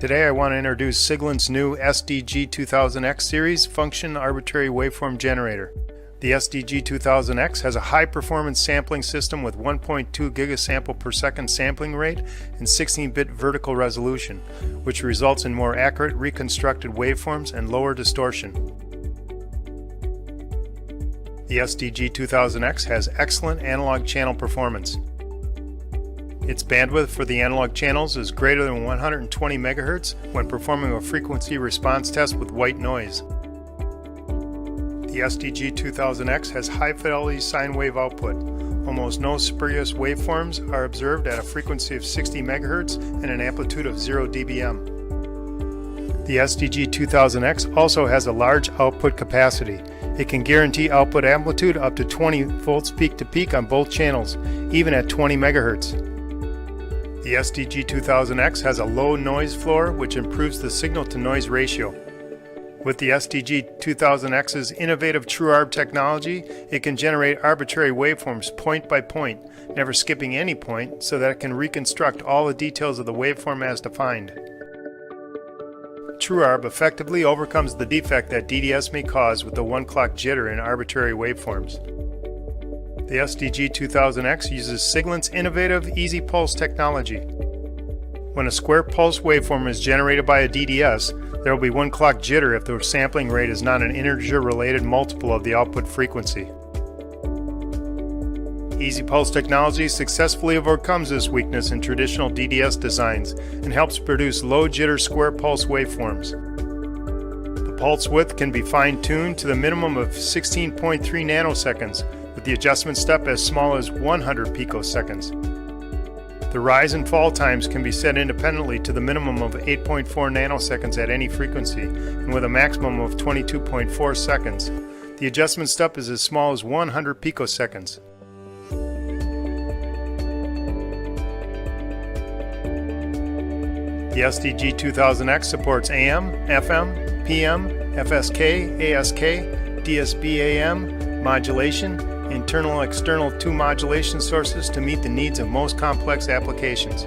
Today I want to introduce SIGLENT's new SDG2000X series function arbitrary waveform generator. The SDG2000X has a high-performance sampling system with 1.2 gigasample per second sampling rate and 16-bit vertical resolution, which results in more accurate reconstructed waveforms and lower distortion. The SDG2000X has excellent analog channel performance. Its bandwidth for the analog channels is greater than 120 MHz when performing a frequency response test with white noise. The SDG2000X has high-fidelity sine wave output. Almost no spurious waveforms are observed at a frequency of 60 MHz and an amplitude of 0 dBm. The SDG2000X also has a large output capacity. It can guarantee output amplitude up to 20 volts peak to peak on both channels, even at 20 MHz. The SDG2000X has a low noise floor which improves the signal-to-noise ratio. With the SDG2000X's innovative TrueArb technology, it can generate arbitrary waveforms point by point, never skipping any point, so that it can reconstruct all the details of the waveform as defined. TrueArb effectively overcomes the defect that DDS may cause with the one-clock jitter in arbitrary waveforms. The SDG2000X uses SIGLENT's innovative Easy Pulse technology. When a square pulse waveform is generated by a DDS, there will be one-clock jitter if the sampling rate is not an integer-related multiple of the output frequency. Easy Pulse technology successfully overcomes this weakness in traditional DDS designs and helps produce low jitter square pulse waveforms. The pulse width can be fine-tuned to the minimum of 16.3 nanoseconds, with the adjustment step as small as 100 picoseconds. The rise and fall times can be set independently to the minimum of 8.4 nanoseconds at any frequency, and with a maximum of 22.4 seconds. The adjustment step is as small as 100 picoseconds. The SDG2000X supports AM, FM, PM, FSK, ASK, DSB-AM, modulation, internal-external 2 modulation sources to meet the needs of most complex applications.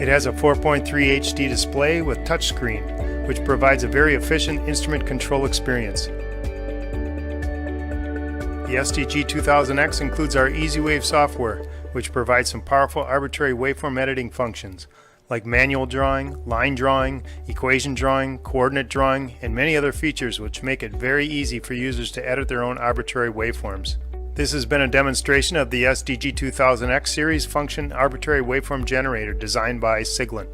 It has a 4.3 HD display with touchscreen, which provides a very efficient instrument control experience. The SDG2000X includes our EasyWave software, which provides some powerful arbitrary waveform editing functions, like manual drawing, line drawing, equation drawing, coordinate drawing, and many other features which make it very easy for users to edit their own arbitrary waveforms. This has been a demonstration of the SDG2000X series function arbitrary waveform generator designed by SIGLENT.